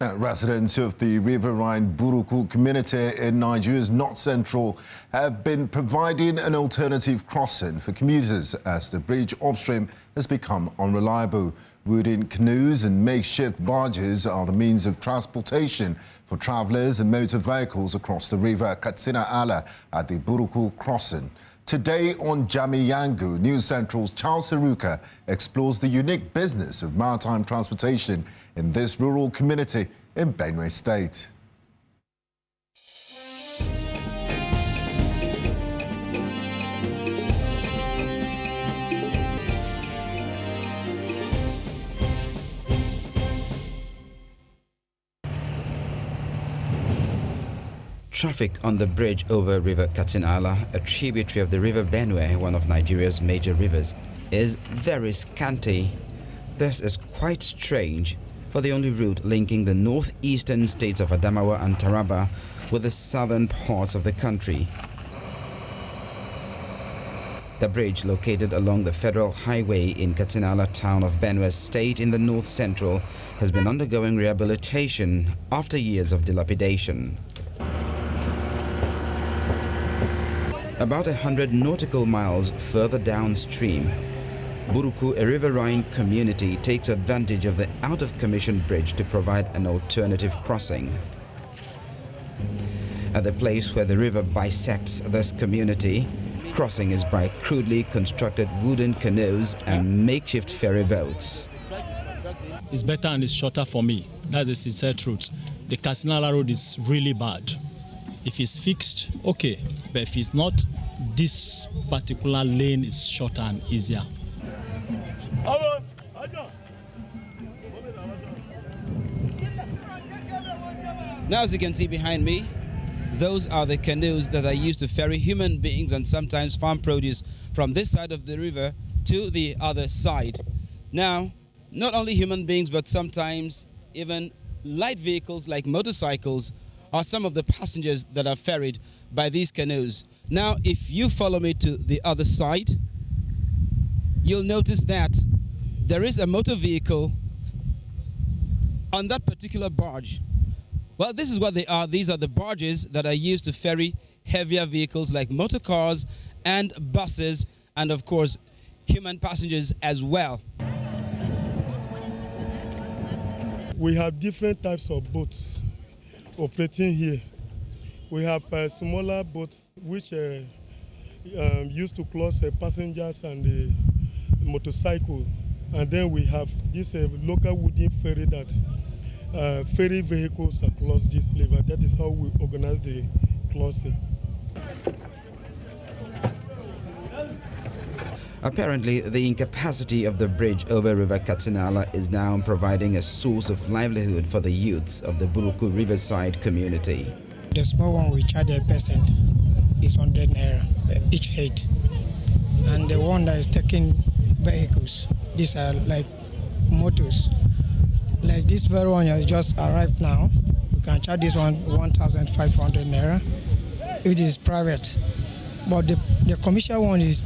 Now, residents of the riverine Buruku community in Nigeria's north central have been providing an alternative crossing for commuters as the bridge upstream has become unreliable. Wooden canoes and makeshift barges are the means of transportation for travellers and motor vehicles across the river Katsina-Ala at the Buruku crossing. Today on Jamii Yangu, News Central's Charles Erukaa explores the unique business of maritime transportation in this rural community in Benue State. Traffic on the bridge over River Katsina-Ala, a tributary of the River Benue, one of Nigeria's major rivers, is very scanty. This is quite strange for the only route linking the northeastern states of Adamawa and Taraba with the southern parts of the country. The bridge, located along the federal highway in Katsina-Ala town of Benue State in the north central, has been undergoing rehabilitation after years of dilapidation. About 100 nautical miles further downstream, Buruku, a riverine community, takes advantage of the out-of-commission bridge to provide an alternative crossing. At the place where the river bisects this community, crossing is by crudely constructed wooden canoes and makeshift ferry boats. It's better and it's shorter for me. That's the sincere truth. The Katsina-Ala road is really bad. If it's fixed, okay, but if it's not, this particular lane is shorter and easier. Now, as you can see behind me, those are the canoes that are used to ferry human beings and sometimes farm produce from this side of the river to the other side. Now, not only human beings, but sometimes even light vehicles like motorcycles are some of the passengers that are ferried by these canoes. Now, if you follow me to the other side, you'll notice that there is a motor vehicle on that particular barge. Well, this is what they are. These are the barges that are used to ferry heavier vehicles like motor cars and buses, and of course, human passengers as well. We have different types of boats operating here. We have smaller boats which used to cross passengers and the motorcycle, and then we have this local wooden ferry that ferry vehicles across this river. That is how we organize the crossing. Apparently, the incapacity of the bridge over River Katsina-Ala is now providing a source of livelihood for the youths of the Buruku riverside community. The small one we charge a person is 100 naira each head. And the one that is taking vehicles, these are like motors. Like this very one has just arrived now. We can charge this one 1,500 naira if it is private. But the commercial one is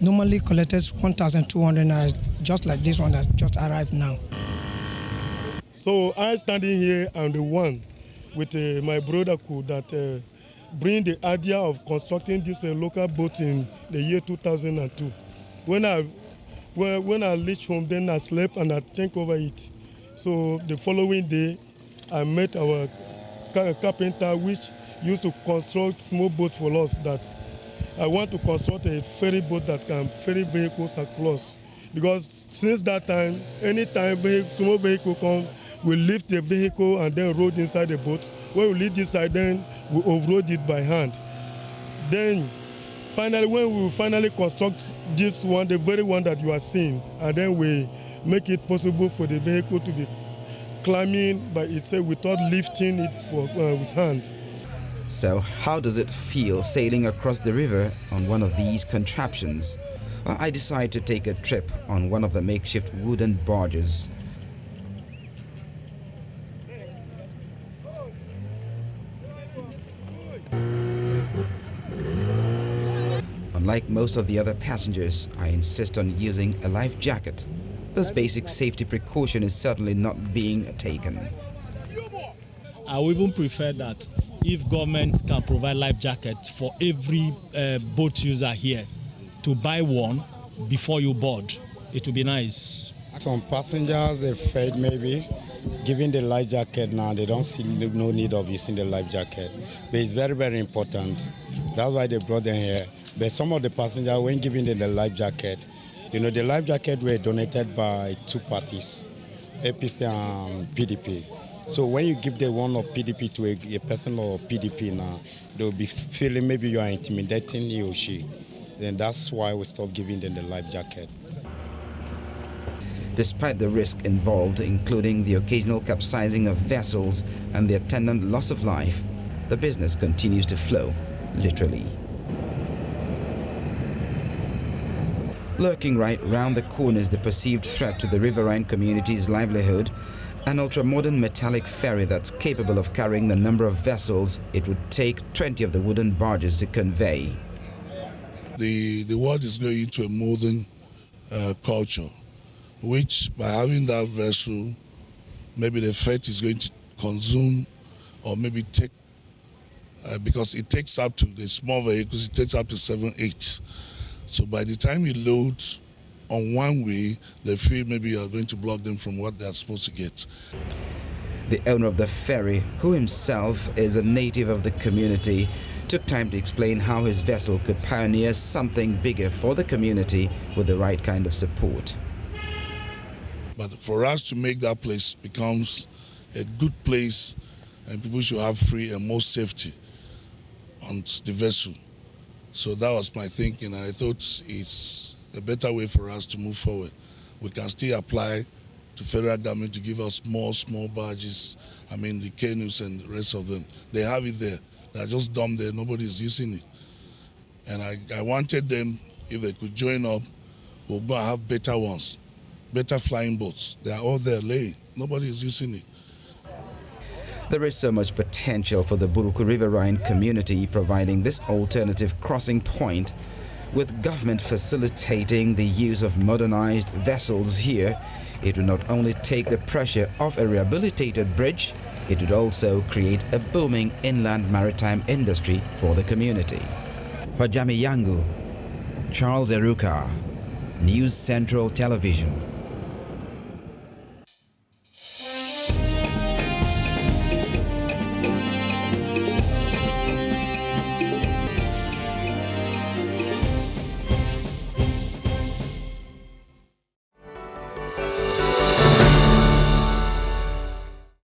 normally collected 1,200 naira, just like this one that just arrived now. So I'm standing here, I'm the one with my brother that bring the idea of constructing this local boat in the year 2002. When I reached home, then I slept and I think over it. So the following day, I met our carpenter, which used to construct small boats for us. That I want to construct a ferry boat that can ferry vehicles across. Because since that time, anytime small vehicle comes, we lift the vehicle and then road inside the boat. When we lift this side, then we overload it by hand. Then finally, when we finally construct this one, the very one that you are seeing, and then we make it possible for the vehicle to be climbing by itself without lifting it with hand. So how does it feel sailing across the river on one of these contraptions? Well, I decide to take a trip on one of the makeshift wooden barges. Unlike most of the other passengers, I insist on using a life jacket. This basic safety precaution is certainly not being taken. I would even prefer that if government can provide life jackets for every boat user here, to buy one before you board. It would be nice. Some passengers, they fed maybe, giving the life jacket now, they don't see no need of using the life jacket. But it's very, very important. That's why they brought them here. But some of the passengers, when giving them the life jacket, the life jacket were donated by two parties, APC and PDP. So when you give the one of PDP to a person of PDP now, they'll be feeling maybe you are intimidating he or she. Then that's why we stop giving them the life jacket. Despite the risk involved, including the occasional capsizing of vessels and the attendant loss of life, the business continues to flow, literally. Lurking right round the corner is the perceived threat to the riverine community's livelihood, an ultra-modern metallic ferry that's capable of carrying the number of vessels it would take 20 of the wooden barges to convey. The world is going into a modern culture, which by having that vessel, maybe the freight is going to consume or maybe take, because it takes up to the small vehicles, it takes up to 7, 8. So by the time you load on one way, they feel maybe you are going to block them from what they are supposed to get. The owner of the ferry, who himself is a native of the community, took time to explain how his vessel could pioneer something bigger for the community with the right kind of support. But for us to make that place becomes a good place, and people should have free and more safety on the vessel. So that was my thinking, and I thought it's a better way for us to move forward. We can still apply to federal government to give us small barges, the canoes and the rest of them. They have it there. They're just dumb there, nobody's using it. And I wanted them, if they could join up, we're going to have better ones, better flying boats. They are all there laying. Nobody is using it. There is so much potential for the Buruku riverine community providing this alternative crossing point. With government facilitating the use of modernized vessels here, it will not only take the pressure off a rehabilitated bridge, it would also create a booming inland maritime industry for the community. For Jamii Yangu, Charles Erukaa, News Central Television.